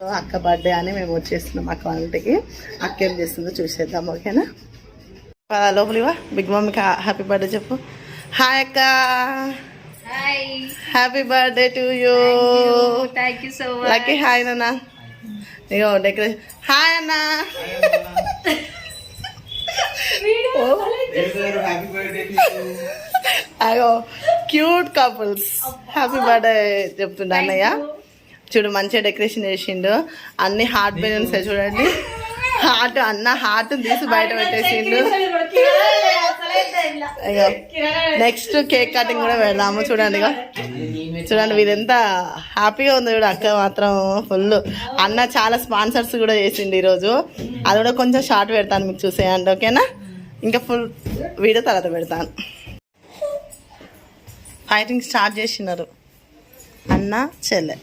అక్క బర్త్డే అని మేము వచ్చేస్తున్నాం అక్క వాళ్ళ ఇంటికి. అక్క ఏం చేస్తుందో చూసేద్దాం, ఓకేనా? లోపలివా బిగ్ మమ్మీకి హ్యాపీ బర్త్డే చెప్పు. హాయ్ అక్క, happy birthday to you. Thank you so much. Lucky hi నాన్న. ఇగో డెకరేషన్. హాయ్ అన్న. అగో క్యూట్ కపుల్స్ హ్యాపీ బర్త్డే చెప్తుండ అన్నయ్య. చూడు మంచిగా డెకరేషన్ చేసిండు, అన్ని హార్ట్ బెలూన్స్ చూడండి. హార్ట్ అన్న హార్ట్ తీసి బయట పెట్టేసిండు. అయ్యో నెక్స్ట్ కేక్ కటింగ్ కూడా పెడదాము. చూడండి ఇక చూడండి వీరెంత హ్యాపీగా ఉంది. చూడు అక్క మాత్రం ఫుల్. అన్న చాలా స్పాన్సర్స్ కూడా చేసిండు ఈరోజు. అది కూడా కొంచెం షార్ట్ పెడతాను మీకు చూసేయండి, ఓకేనా? ఇంకా ఫుల్ వీడియో తర్వాత పెడతాను. ఫైటింగ్ స్టార్ట్ చేసినారు అన్న చెల్లె.